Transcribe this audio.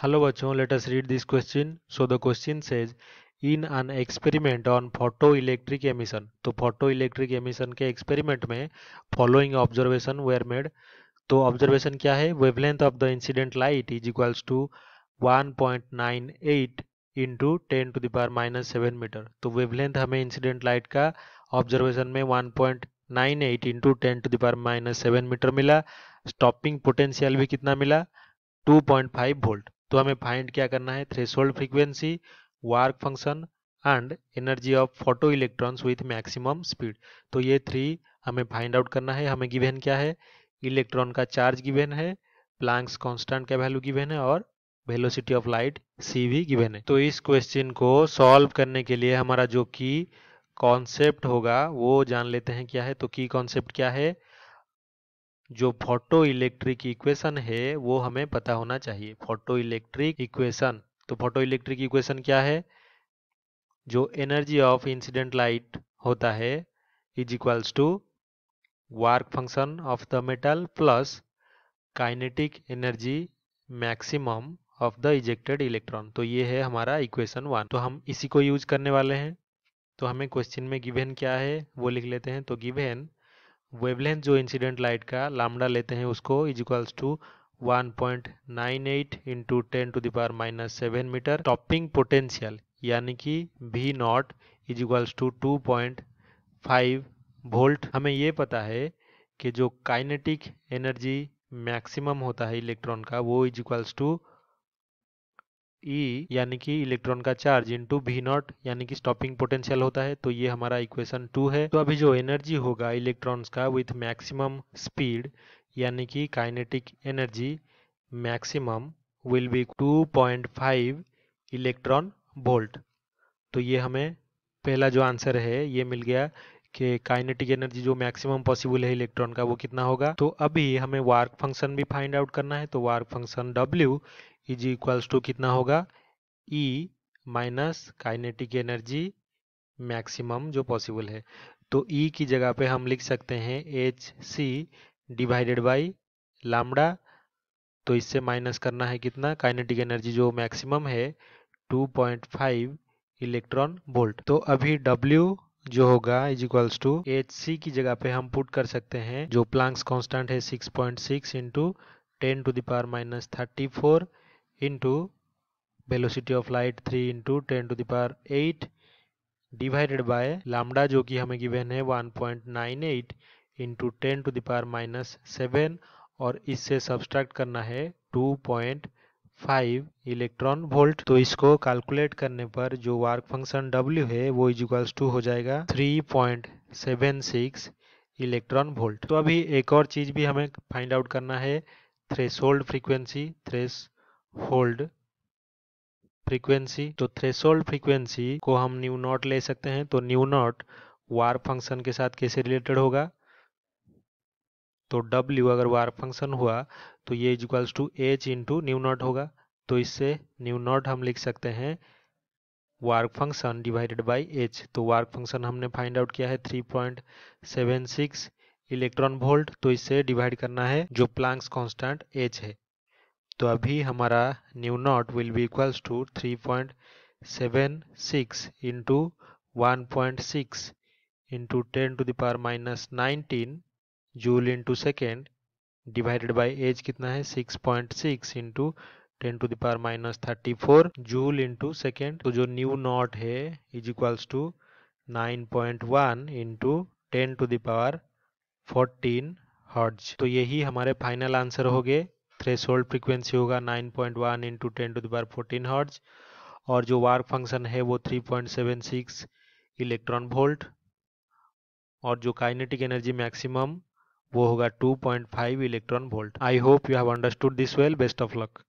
Hello bachon, let us read this question. So the question says in an experiment on photoelectric emission. तो photoelectric emission के experiment में following observation were made. तो observation क्या है? Wavelength of the incident light is equals to 1.98 into 10 to the power minus 7 metre. तो wavelength हमें incident light का observation में 1.98 into 10 to the power minus 7 metre मिला. Stopping potential भी कितना मिला? 2.5 वोल्ट. तो हमें फाइंड क्या करना है? Threshold frequency, work function and energy of photo electrons with maximum speed. तो ये थ्री हमें फाइंड आउट करना है. हमें गिवन क्या है? इलेक्ट्रॉन का चार्ज गिवन है, प्लैंक्स कांस्टेंट का वैल्यू गिवन है और वेलोसिटी ऑफ लाइट c भी गिवन है. तो इस क्वेश्चन को सॉल्व करने के लिए हमारा जो की कॉन्सेप्ट होगा वो जान लेते हैं. क्या है? तो की कॉन्सेप्ट क्या है? जो फोटो इलेक्ट्रिक इक्वेशन है वो हमें पता होना चाहिए. Photo electric equation. तो फोटो इलेक्ट्रिक इक्वेशन क्या है? जो एनर्जी ऑफ इंसिडेंट लाइट होता है is equals to work function of the metal plus kinetic energy maximum of the ejected electron. तो ये है हमारा इक्वेशन 1. तो हम इसी को यूज करने वाले हैं. तो हमें क्वेश्चन में गिवन क्या है वो लिख लेते हैं. तो गिवन वेवलेंथ जो इंसिडेंट लाइट का लैम्डा लेते हैं उसको is equals to 1.98 into 10 to the power minus 7 metre. Stopping potential यानी कि V naught is equals to 2.5 volt. हमें ये पता है कि जो काइनेटिक एनर्जी मैक्सिमम होता है इलेक्ट्रॉन का वो इज इक्वल्स टू E यानी कि इलेक्ट्रॉन का चार्ज इंटू V नॉट यानी कि स्टॉपिंग पोटेंशियल होता है. तो ये हमारा इक्वेशन 2 है. तो अभी जो एनर्जी होगा इलेक्ट्रॉन्स का विथ मैक्सिमम स्पीड यानी कि kinetic energy maximum will be 2.5 electron volt. तो ये हमें पहला जो आंसर है ये मिल गया कि काइनेटिक एनर्जी जो मैक्सिमम पॉसिबल है इलेक्ट्रॉन का वो कितना होगा. तो अभी हमें वर्क फंक्शन भी फाइंड आउट करना है. तो work function W is equals to कितना होगा? E minus kinetic energy maximum जो पॉसिबल है. तो E की जगह पे हम लिख सकते हैं HC डिवाइडेड बाई लैम्डा. तो इससे माइनस करना है कितना? काइनेटिक एनर्जी जो मैक्सिमम है 2.5 इलेक्ट्रॉन वोल्ट. तो अभी W जो होगा इज इक्वल्स टू HC की जगह पे हम पुट कर सकते हैं जो प्लैंक्स कांस्टेंट है 6.6 into 10 to the power minus 34 into velocity of light 3 into 10 to the power 8 divided by lambda जो कि हमें गिवन है 1.98 into 10 to the power minus 7 और इससे सब्सट्रैक्ट करना है 2.5 इलेक्ट्रॉन वोल्ट. तो इसको कैलकुलेट करने पर जो वर्क फंक्शन W है वो इज इक्वल्स टू हो जाएगा 3.76 इलेक्ट्रॉन वोल्ट. तो अभी एक और चीज भी हमें फाइंड आउट करना है. Threshold frequency. Threshold frequency. तो थ्रेशोल्ड फ्रीक्वेंसी को हम न्यू नॉट ले सकते हैं. तो न्यू नॉट वार्प फंक्शन के साथ कैसे रिलेटेड होगा? तो W अगर वार्प फंक्शन हुआ तो ये is equals to H into nu naught होगा. तो इससे न्यू नॉट हम लिख सकते हैं वार्क फंक्शन डिवाइडेड बाई H. तो वार्क फंक्शन हमने फाइंड आउट किया है 3.76 इलेक्ट्रॉन वोल्ट. तो इससे डिवाइड करना है जो प्लैंक्स कांस्टेंट H है. तो अभी हमारा nu naught will be equals to 3.76 into 1.6 into 10 to the power minus 19 joule into second divided by h कितना है 6.6 into 10 to the power minus 34 joule into second. तो जो न्यू नॉट है is equals to 9.1 into 10 to the power 14 hertz. तो यही हमारे final answer हो गए. थ्रेशोल्ड फ्रीक्वेंसी होगा 9.1 into 10 to the power 14 hertz और जो वर्क फंक्शन है वो 3.76 इलेक्ट्रॉन वोल्ट और जो काइनेटिक एनर्जी मैक्सिमम वो होगा 2.5 electron volt. I hope you have understood this well. Best of luck.